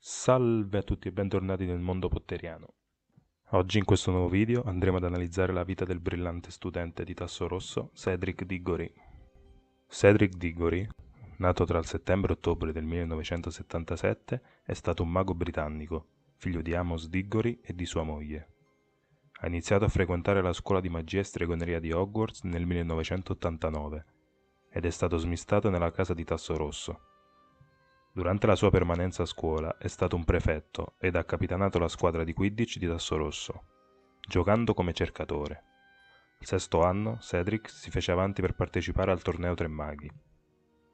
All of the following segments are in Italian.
Salve a tutti e bentornati nel mondo potteriano. Oggi in questo nuovo video andremo ad analizzare la vita del brillante studente di tasso rosso Cedric Diggory. Cedric Diggory, nato tra il settembre e ottobre del 1977, è stato un mago britannico, figlio di Amos Diggory e di sua moglie. Ha iniziato a frequentare la scuola di magia e stregoneria di Hogwarts nel 1989 ed è stato smistato nella casa di tasso rosso. Durante la sua permanenza a scuola è stato un prefetto ed ha capitanato la squadra di Quidditch di tasso rosso, giocando come cercatore. Il sesto anno, Cedric si fece avanti per partecipare al torneo Tre Maghi.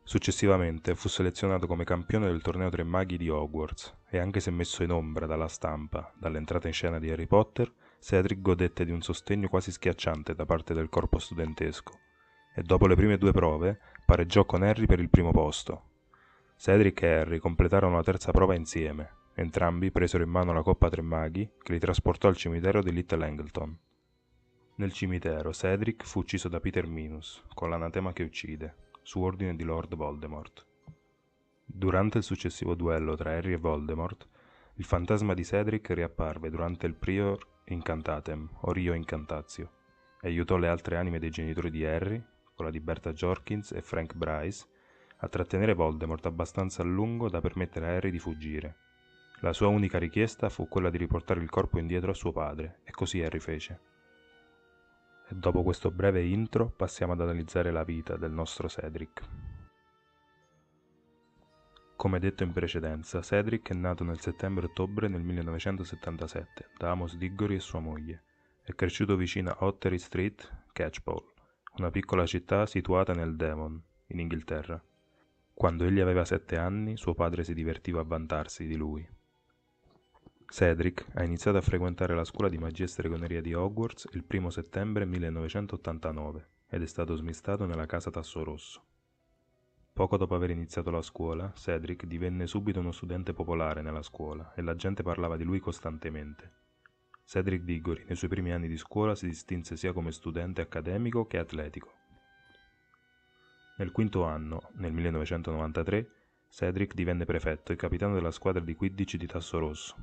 Successivamente fu selezionato come campione del torneo Tre Maghi di Hogwarts e anche se messo in ombra dalla stampa, dall'entrata in scena di Harry Potter, Cedric godette di un sostegno quasi schiacciante da parte del corpo studentesco e dopo le prime due prove pareggiò con Harry per il primo posto. Cedric e Harry completarono la terza prova insieme. Entrambi presero in mano la Coppa Tre Maghi che li trasportò al cimitero di Little Angleton. Nel cimitero Cedric fu ucciso da Peter Minus, con l'anatema che uccide, su ordine di Lord Voldemort. Durante il successivo duello tra Harry e Voldemort, il fantasma di Cedric riapparve durante il Prior Incantatem, o Rio Incantatio, e aiutò le altre anime dei genitori di Harry, quella di Bertha Jorkins e Frank Bryce, a trattenere Voldemort abbastanza a lungo da permettere a Harry di fuggire. La sua unica richiesta fu quella di riportare il corpo indietro a suo padre, e così Harry fece. E dopo questo breve intro passiamo ad analizzare la vita del nostro Cedric. Come detto in precedenza, Cedric è nato nel settembre-ottobre del 1977 da Amos Diggory e sua moglie. È cresciuto vicino a Ottery Street, Catchpole, una piccola città situata nel Devon, in Inghilterra. Quando egli aveva 7 anni, suo padre si divertiva a vantarsi di lui. Cedric ha iniziato a frequentare la scuola di magia e stregoneria di Hogwarts il 1 settembre 1989 ed è stato smistato nella casa Tasso Rosso. Poco dopo aver iniziato la scuola, Cedric divenne subito uno studente popolare nella scuola e la gente parlava di lui costantemente. Cedric Diggory nei suoi primi anni di scuola si distinse sia come studente accademico che atletico. Nel quinto anno, nel 1993, Cedric divenne prefetto e capitano della squadra di Quidditch di tasso rosso.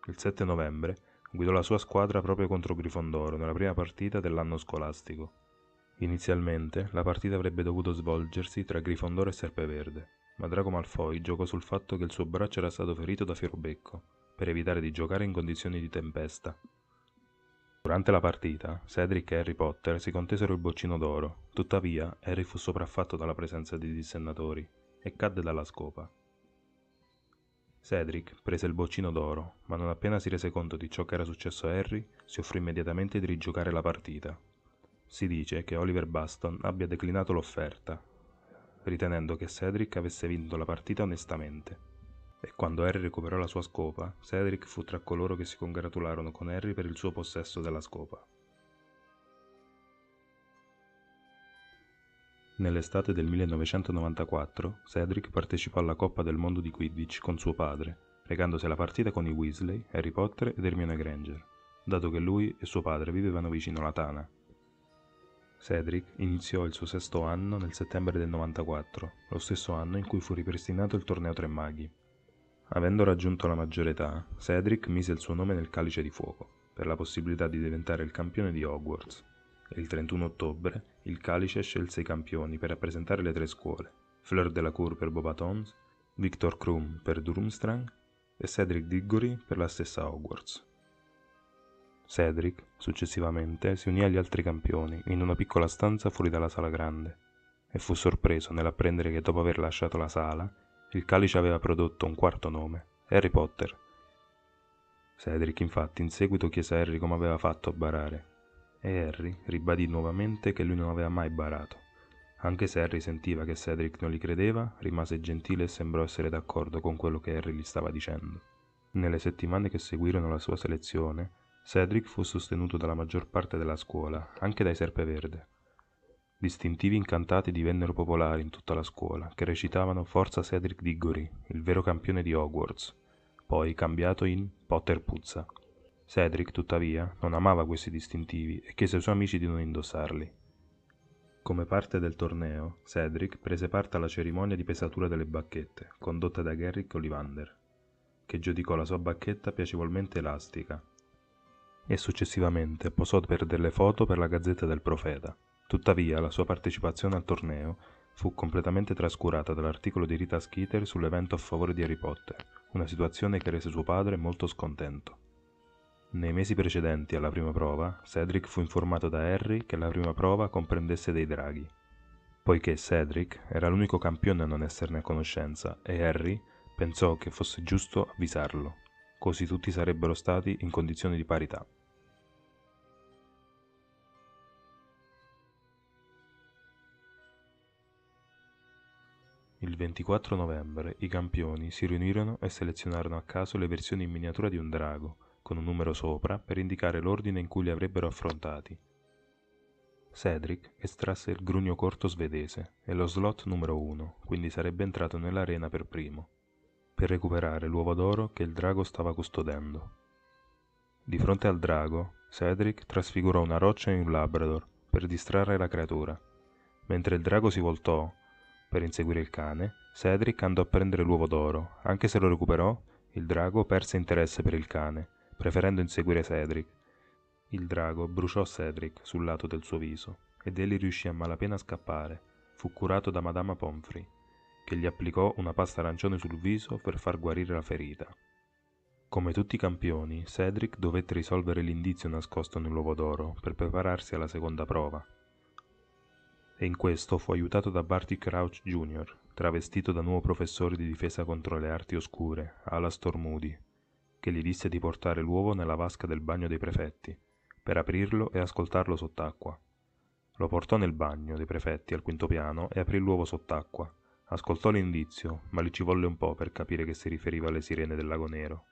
Il 7 novembre guidò la sua squadra proprio contro Grifondoro nella prima partita dell'anno scolastico. Inizialmente la partita avrebbe dovuto svolgersi tra Grifondoro e Serpeverde, ma Draco Malfoy giocò sul fatto che il suo braccio era stato ferito da Fiorobecco, per evitare di giocare in condizioni di tempesta. Durante la partita, Cedric e Harry Potter si contesero il boccino d'oro, tuttavia Harry fu sopraffatto dalla presenza di dissennatori e cadde dalla scopa. Cedric prese il boccino d'oro, ma non appena si rese conto di ciò che era successo a Harry, si offrì immediatamente di rigiocare la partita. Si dice che Oliver Baston abbia declinato l'offerta, ritenendo che Cedric avesse vinto la partita onestamente. E quando Harry recuperò la sua scopa, Cedric fu tra coloro che si congratularono con Harry per il suo possesso della scopa. Nell'estate del 1994, Cedric partecipò alla Coppa del Mondo di Quidditch con suo padre, recandosi alla partita con i Weasley, Harry Potter ed Hermione Granger, dato che lui e suo padre vivevano vicino alla Tana. Cedric iniziò il suo sesto anno nel settembre del 94, lo stesso anno in cui fu ripristinato il torneo Tre Maghi. Avendo raggiunto la maggiore età, Cedric mise il suo nome nel Calice di Fuoco, per la possibilità di diventare il campione di Hogwarts, e il 31 ottobre il Calice scelse i campioni per rappresentare le tre scuole, Fleur Delacour per Beauxbatons, Victor Krum per Durmstrang e Cedric Diggory per la stessa Hogwarts. Cedric, successivamente, si unì agli altri campioni in una piccola stanza fuori dalla sala grande, e fu sorpreso nell'apprendere che dopo aver lasciato la sala, il Calice aveva prodotto un quarto nome, Harry Potter. Cedric infatti in seguito chiese a Harry come aveva fatto a barare, e Harry ribadì nuovamente che lui non aveva mai barato. Anche se Harry sentiva che Cedric non gli credeva, rimase gentile e sembrò essere d'accordo con quello che Harry gli stava dicendo. Nelle settimane che seguirono la sua selezione, Cedric fu sostenuto dalla maggior parte della scuola, anche dai Serpeverde. Distintivi incantati divennero popolari in tutta la scuola, che recitavano Forza Cedric Diggory, il vero campione di Hogwarts, poi cambiato in Potter Puzza. Cedric, tuttavia, non amava questi distintivi e chiese ai suoi amici di non indossarli. Come parte del torneo, Cedric prese parte alla cerimonia di pesatura delle bacchette, condotta da Garrick Ollivander. che giudicò la sua bacchetta piacevolmente elastica e successivamente posò per delle foto per la Gazzetta del Profeta. Tuttavia, la sua partecipazione al torneo fu completamente trascurata dall'articolo di Rita Skeeter sull'evento a favore di Harry Potter, una situazione che rese suo padre molto scontento. Nei mesi precedenti alla prima prova, Cedric fu informato da Harry che la prima prova comprendesse dei draghi. Poiché Cedric era l'unico campione a non esserne a conoscenza e Harry pensò che fosse giusto avvisarlo, così tutti sarebbero stati in condizioni di parità. Il 24 novembre i campioni si riunirono e selezionarono a caso le versioni in miniatura di un drago, con un numero sopra per indicare l'ordine in cui li avrebbero affrontati. Cedric estrasse il grugno corto svedese e lo slot numero 1, quindi sarebbe entrato nell'arena per primo, per recuperare l'uovo d'oro che il drago stava custodendo. Di fronte al drago, Cedric trasfigurò una roccia in un labrador per distrarre la creatura. Mentre il drago si voltò per inseguire il cane, Cedric andò a prendere l'uovo d'oro. Anche se lo recuperò, il drago perse interesse per il cane, preferendo inseguire Cedric. Il drago bruciò Cedric sul lato del suo viso, ed egli riuscì a malapena a scappare. Fu curato da Madama Pomfrey, che gli applicò una pasta arancione sul viso per far guarire la ferita. Come tutti i campioni, Cedric dovette risolvere l'indizio nascosto nell'uovo d'oro per prepararsi alla seconda prova. E in questo fu aiutato da Barty Crouch Jr., travestito da nuovo professore di difesa contro le arti oscure, Alastor Moody, che gli disse di portare l'uovo nella vasca del bagno dei prefetti, per aprirlo e ascoltarlo sott'acqua. Lo portò nel bagno dei prefetti al quinto piano e aprì l'uovo sott'acqua. Ascoltò l'indizio, ma gli ci volle un po' per capire che si riferiva alle sirene del Lago Nero.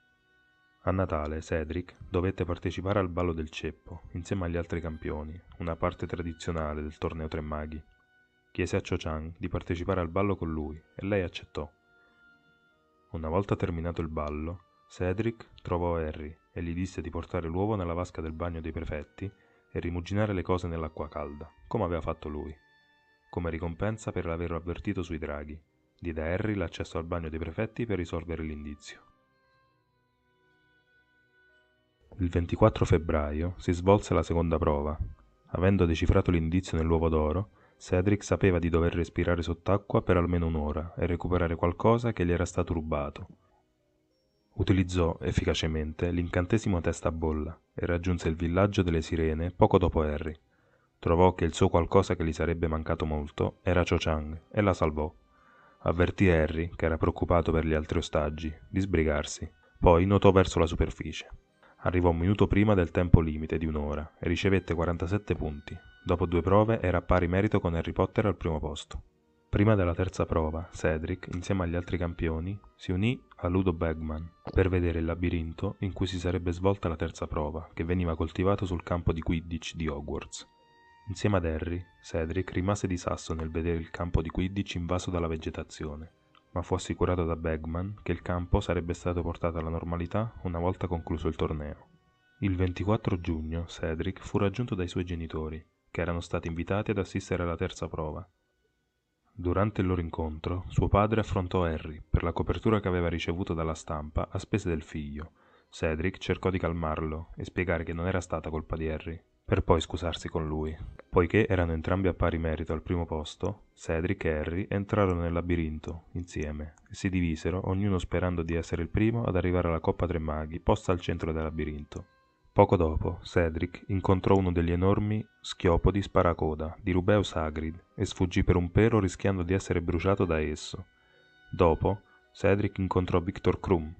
A Natale, Cedric dovette partecipare al ballo del ceppo, insieme agli altri campioni, una parte tradizionale del torneo Tre Maghi. Chiese a Cho Chang di partecipare al ballo con lui, e lei accettò. Una volta terminato il ballo, Cedric trovò Harry e gli disse di portare l'uovo nella vasca del bagno dei prefetti e rimuginare le cose nell'acqua calda, come aveva fatto lui. Come ricompensa per averlo avvertito sui draghi, diede a Harry l'accesso al bagno dei prefetti per risolvere l'indizio. Il 24 febbraio si svolse la seconda prova. Avendo decifrato l'indizio nell'uovo d'oro, Cedric sapeva di dover respirare sott'acqua per almeno un'ora e recuperare qualcosa che gli era stato rubato. Utilizzò efficacemente l'incantesimo testa a bolla e raggiunse il villaggio delle sirene poco dopo Harry. Trovò che il suo qualcosa che gli sarebbe mancato molto era Cho Chang e la salvò. Avvertì Harry, che era preoccupato per gli altri ostaggi, di sbrigarsi. Poi nuotò verso la superficie. Arrivò un minuto prima del tempo limite di un'ora e ricevette 47 punti. Dopo 2 prove era a pari merito con Harry Potter al primo posto. Prima della terza prova, Cedric, insieme agli altri campioni, si unì a Ludo Bagman per vedere il labirinto in cui si sarebbe svolta la terza prova, che veniva coltivato sul campo di Quidditch di Hogwarts. Insieme ad Harry, Cedric rimase di sasso nel vedere il campo di Quidditch invaso dalla vegetazione, ma fu assicurato da Bagman che il campo sarebbe stato portato alla normalità una volta concluso il torneo. Il 24 giugno Cedric fu raggiunto dai suoi genitori, che erano stati invitati ad assistere alla terza prova. Durante il loro incontro, suo padre affrontò Harry per la copertura che aveva ricevuto dalla stampa a spese del figlio. Cedric cercò di calmarlo e spiegare che non era stata colpa di Harry, per poi scusarsi con lui. Poiché erano entrambi a pari merito al primo posto, Cedric e Harry entrarono nel labirinto insieme e si divisero, ognuno sperando di essere il primo ad arrivare alla Coppa Tre Maghi posta al centro del labirinto. Poco dopo, Cedric incontrò uno degli enormi schiopodi sparacoda di Rubeus Hagrid e sfuggì per un pelo rischiando di essere bruciato da esso. Dopo, Cedric incontrò Victor Krum,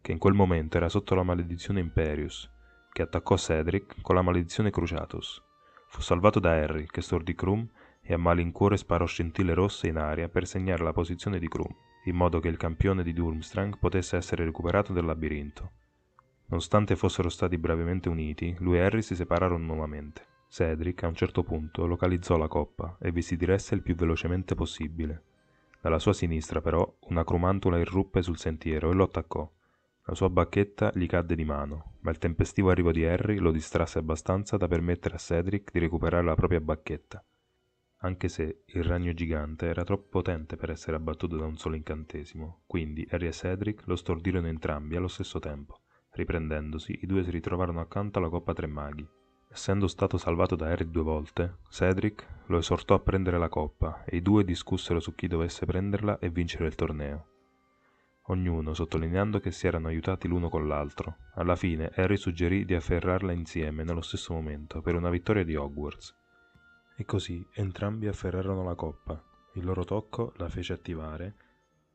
che in quel momento era sotto la maledizione Imperius, che attaccò Cedric con la maledizione Cruciatus. Fu salvato da Harry, che stordì Krum e a malincuore sparò scintille rosse in aria per segnare la posizione di Krum, in modo che il campione di Durmstrang potesse essere recuperato dal labirinto. Nonostante fossero stati brevemente uniti, lui e Harry si separarono nuovamente. Cedric a un certo punto localizzò la coppa e vi si diresse il più velocemente possibile. Dalla sua sinistra, però, una crumantula irruppe sul sentiero e lo attaccò. La sua bacchetta gli cadde di mano, ma il tempestivo arrivo di Harry lo distrasse abbastanza da permettere a Cedric di recuperare la propria bacchetta. anche se il ragno gigante era troppo potente per essere abbattuto da un solo incantesimo, quindi Harry e Cedric lo stordirono entrambi allo stesso tempo. Riprendendosi, i due si ritrovarono accanto alla Coppa Tre Maghi. Essendo stato salvato da Harry 2 volte, Cedric lo esortò a prendere la coppa e i due discussero su chi dovesse prenderla e vincere il torneo, ognuno sottolineando che si erano aiutati l'uno con l'altro. Alla fine Harry suggerì di afferrarla insieme nello stesso momento per una vittoria di Hogwarts. E così entrambi afferrarono la coppa. Il loro tocco la fece attivare,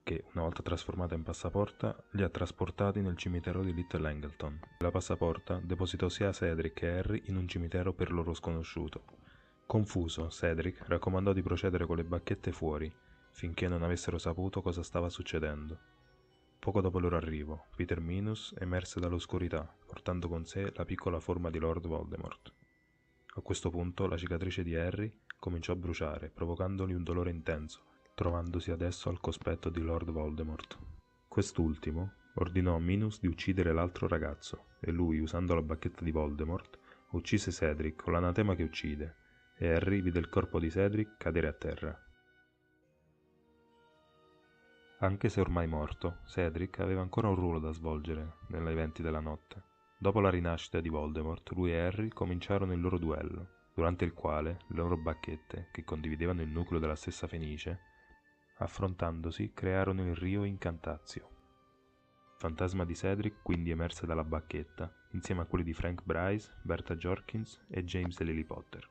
che, una volta trasformata in passaporta, li ha trasportati nel cimitero di Little Angleton. La passaporta depositò sia Cedric che Harry in un cimitero per loro sconosciuto. Confuso, Cedric raccomandò di procedere con le bacchette fuori, finché non avessero saputo cosa stava succedendo. Poco dopo il loro arrivo, Peter Minus emerse dall'oscurità, portando con sé la piccola forma di Lord Voldemort. A questo punto la cicatrice di Harry cominciò a bruciare, provocandogli un dolore intenso, trovandosi adesso al cospetto di Lord Voldemort. Quest'ultimo ordinò a Minus di uccidere l'altro ragazzo, e lui, usando la bacchetta di Voldemort, uccise Cedric con l'anatema che uccide, e Harry vide il corpo di Cedric cadere a terra. Anche se ormai morto, Cedric aveva ancora un ruolo da svolgere negli eventi della notte. Dopo la rinascita di Voldemort, lui e Harry cominciarono il loro duello, durante il quale le loro bacchette, che condividevano il nucleo della stessa fenice, affrontandosi crearono il Rio Incantazio. Il fantasma di Cedric quindi emerse dalla bacchetta, insieme a quelli di Frank Bryce, Bertha Jorkins e James e Lily Potter.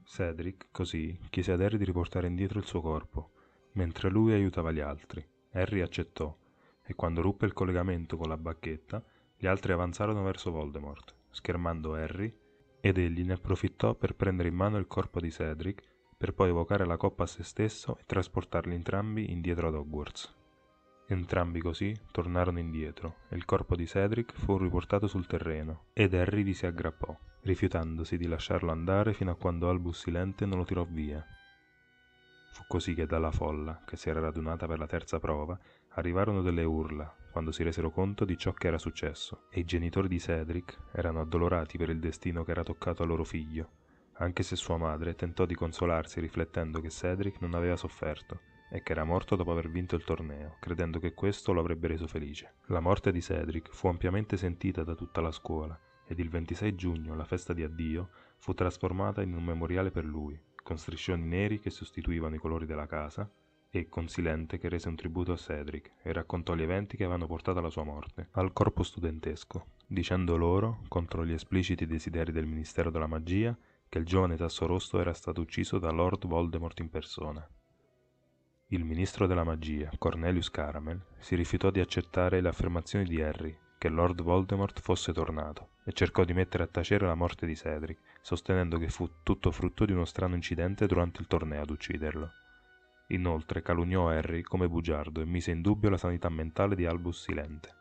Cedric, così, chiese ad Harry di riportare indietro il suo corpo, mentre lui aiutava gli altri. Harry accettò, e quando ruppe il collegamento con la bacchetta, gli altri avanzarono verso Voldemort, schermando Harry, ed egli ne approfittò per prendere in mano il corpo di Cedric, per poi evocare la coppa a se stesso e trasportarli entrambi indietro ad Hogwarts. Entrambi così tornarono indietro, e il corpo di Cedric fu riportato sul terreno, ed Harry vi si aggrappò, rifiutandosi di lasciarlo andare fino a quando Albus Silente non lo tirò via. Fu così che dalla folla, che si era radunata per la terza prova, arrivarono delle urla, quando si resero conto di ciò che era successo, e i genitori di Cedric erano addolorati per il destino che era toccato a loro figlio, anche se sua madre tentò di consolarsi riflettendo che Cedric non aveva sofferto e che era morto dopo aver vinto il torneo, credendo che questo lo avrebbe reso felice. La morte di Cedric fu ampiamente sentita da tutta la scuola, ed il 26 giugno, la festa di addio, fu trasformata in un memoriale per lui, con striscioni neri che sostituivano i colori della casa, e con Silente che rese un tributo a Cedric e raccontò gli eventi che avevano portato alla sua morte, al corpo studentesco, dicendo loro, contro gli espliciti desideri del Ministero della Magia, che il giovane Tasso Rosso era stato ucciso da Lord Voldemort in persona. Il ministro della magia, Cornelius Caramel, si rifiutò di accettare le affermazioni di Harry che Lord Voldemort fosse tornato e cercò di mettere a tacere la morte di Cedric, sostenendo che fu tutto frutto di uno strano incidente durante il torneo ad ucciderlo. Inoltre calunniò Harry come bugiardo e mise in dubbio la sanità mentale di Albus Silente.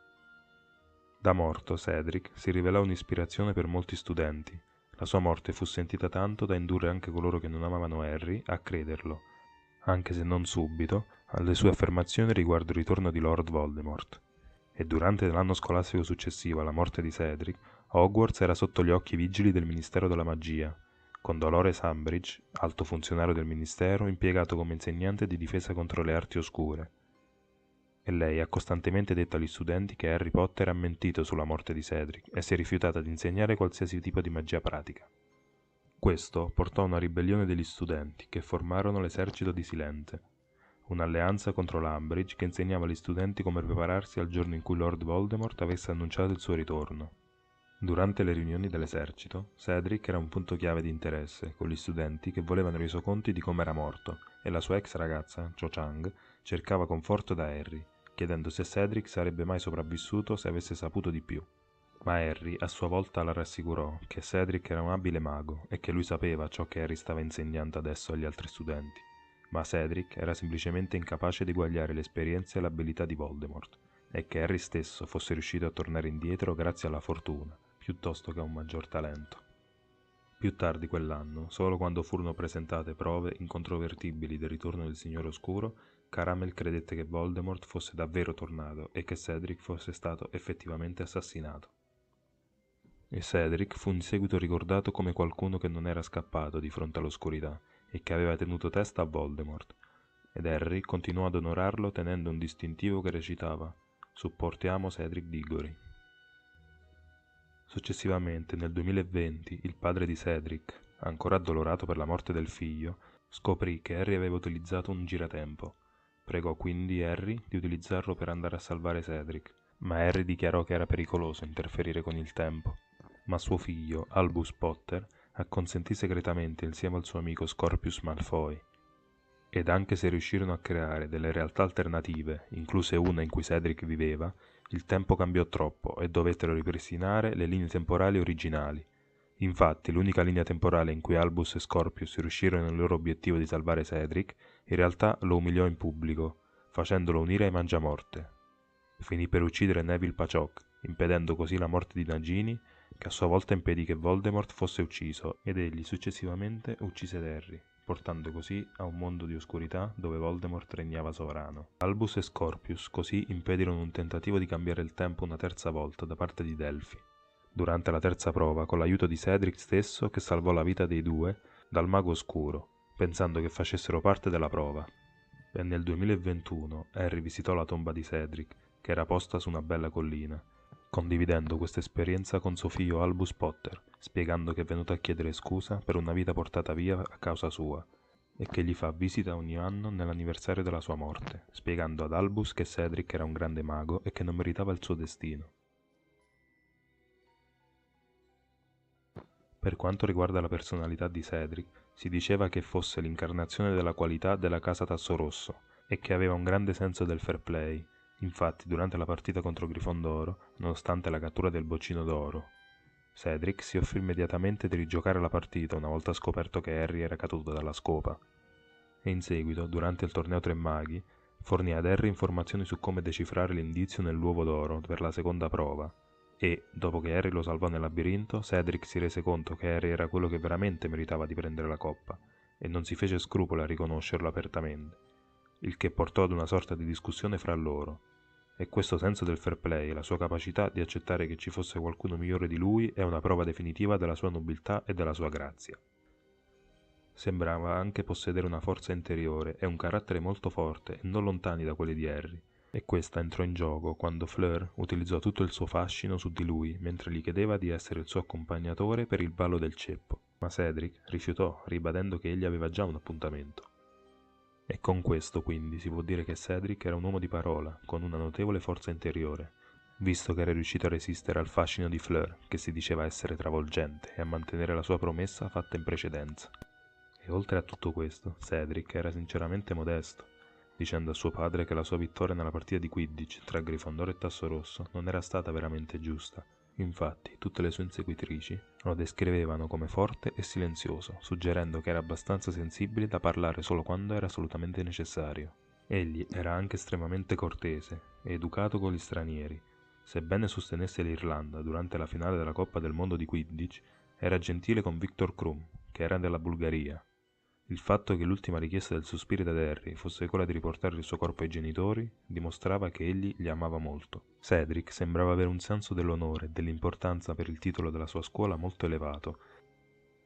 Da morto, Cedric si rivelò un'ispirazione per molti studenti. La sua morte fu sentita tanto da indurre anche coloro che non amavano Harry a crederlo, anche se non subito, alle sue affermazioni riguardo il ritorno di Lord Voldemort. E durante l'anno scolastico successivo alla morte di Cedric, Hogwarts era sotto gli occhi vigili del Ministero della Magia, con Dolores Umbridge, alto funzionario del Ministero, impiegato come insegnante di difesa contro le arti oscure. E lei ha costantemente detto agli studenti che Harry Potter ha mentito sulla morte di Cedric e si è rifiutata di insegnare qualsiasi tipo di magia pratica. Questo portò a una ribellione degli studenti, che formarono l'esercito di Silente, un'alleanza contro l'Umbridge che insegnava agli studenti come prepararsi al giorno in cui Lord Voldemort avesse annunciato il suo ritorno. Durante le riunioni dell'esercito, Cedric era un punto chiave di interesse, con gli studenti che volevano i resoconti di come era morto, e la sua ex ragazza, Cho Chang, cercava conforto da Harry, chiedendo se Cedric sarebbe mai sopravvissuto se avesse saputo di più. Ma Harry a sua volta la rassicurò che Cedric era un abile mago e che lui sapeva ciò che Harry stava insegnando adesso agli altri studenti, ma Cedric era semplicemente incapace di eguagliare l'esperienza e l'abilità di Voldemort, e che Harry stesso fosse riuscito a tornare indietro grazie alla fortuna, piuttosto che a un maggior talento. Più tardi quell'anno, solo quando furono presentate prove incontrovertibili del ritorno del Signore Oscuro, Caramel credette che Voldemort fosse davvero tornato e che Cedric fosse stato effettivamente assassinato. E Cedric fu in seguito ricordato come qualcuno che non era scappato di fronte all'oscurità e che aveva tenuto testa a Voldemort, ed Harry continuò ad onorarlo tenendo un distintivo che recitava «Supportiamo Cedric Diggory». Successivamente, nel 2020, il padre di Cedric, ancora addolorato per la morte del figlio, scoprì che Harry aveva utilizzato un giratempo. Pregò quindi Harry di utilizzarlo per andare a salvare Cedric, ma Harry dichiarò che era pericoloso interferire con il tempo. Ma suo figlio, Albus Potter, acconsentì segretamente insieme al suo amico Scorpius Malfoy. Ed anche se riuscirono a creare delle realtà alternative, incluse una in cui Cedric viveva, il tempo cambiò troppo e dovettero ripristinare le linee temporali originali. Infatti, l'unica linea temporale in cui Albus e Scorpius riuscirono nel loro obiettivo di salvare Cedric, in realtà lo umiliò in pubblico, facendolo unire ai Mangiamorte. Finì per uccidere Neville Paciok, impedendo così la morte di Nagini, che a sua volta impedì che Voldemort fosse ucciso, ed egli successivamente uccise Harry, portando così a un mondo di oscurità dove Voldemort regnava sovrano. Albus e Scorpius così impedirono un tentativo di cambiare il tempo una terza volta da parte di Delphi, durante la terza prova con l'aiuto di Cedric stesso che salvò la vita dei due dal mago oscuro, pensando che facessero parte della prova. E nel 2021 Harry visitò la tomba di Cedric, che era posta su una bella collina, condividendo questa esperienza con suo figlio Albus Potter, spiegando che è venuto a chiedere scusa per una vita portata via a causa sua, e che gli fa visita ogni anno nell'anniversario della sua morte, spiegando ad Albus che Cedric era un grande mago e che non meritava il suo destino. Per quanto riguarda la personalità di Cedric, si diceva che fosse l'incarnazione della qualità della casa Tasso Rosso e che aveva un grande senso del fair play. Infatti, durante la partita contro Grifondoro, nonostante la cattura del boccino d'oro, Cedric si offrì immediatamente di rigiocare la partita una volta scoperto che Harry era caduto dalla scopa. E in seguito, durante il torneo Tre Maghi, fornì ad Harry informazioni su come decifrare l'indizio nell'uovo d'oro per la seconda prova. E, dopo che Harry lo salvò nel labirinto, Cedric si rese conto che Harry era quello che veramente meritava di prendere la coppa, e non si fece scrupolo a riconoscerlo apertamente, il che portò ad una sorta di discussione fra loro. E questo senso del fair play e la sua capacità di accettare che ci fosse qualcuno migliore di lui è una prova definitiva della sua nobiltà e della sua grazia. Sembrava anche possedere una forza interiore e un carattere molto forte e non lontani da quelli di Harry, e questa entrò in gioco quando Fleur utilizzò tutto il suo fascino su di lui mentre gli chiedeva di essere il suo accompagnatore per il ballo del ceppo, ma Cedric rifiutò, ribadendo che egli aveva già un appuntamento. E con questo quindi si può dire che Cedric era un uomo di parola, con una notevole forza interiore, visto che era riuscito a resistere al fascino di Fleur, che si diceva essere travolgente, e a mantenere la sua promessa fatta in precedenza. E oltre a tutto questo, Cedric era sinceramente modesto, dicendo a suo padre che la sua vittoria nella partita di Quidditch tra Grifondoro e Tasso Rosso non era stata veramente giusta. Infatti, tutte le sue inseguitrici lo descrivevano come forte e silenzioso, suggerendo che era abbastanza sensibile da parlare solo quando era assolutamente necessario. Egli era anche estremamente cortese e educato con gli stranieri. Sebbene sostenesse l'Irlanda durante la finale della Coppa del Mondo di Quidditch, era gentile con Viktor Krum, che era della Bulgaria. Il fatto che l'ultima richiesta del suo spirito ad Harry fosse quella di riportare il suo corpo ai genitori dimostrava che egli li amava molto. Cedric sembrava avere un senso dell'onore e dell'importanza per il titolo della sua scuola molto elevato,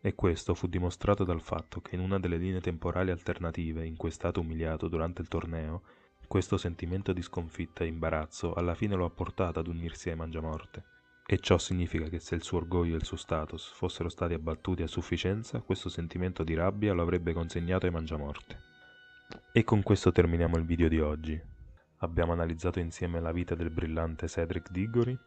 e questo fu dimostrato dal fatto che in una delle linee temporali alternative in cui è stato umiliato durante il torneo, questo sentimento di sconfitta e imbarazzo alla fine lo ha portato ad unirsi ai Mangiamorte. E ciò significa che se il suo orgoglio e il suo status fossero stati abbattuti a sufficienza, questo sentimento di rabbia lo avrebbe consegnato ai Mangiamorte. E con questo terminiamo il video di oggi. Abbiamo analizzato insieme la vita del brillante Cedric Diggory,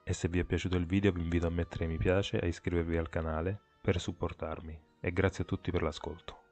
e se vi è piaciuto il video vi invito a mettere mi piace e a iscrivervi al canale per supportarmi, e grazie a tutti per l'ascolto.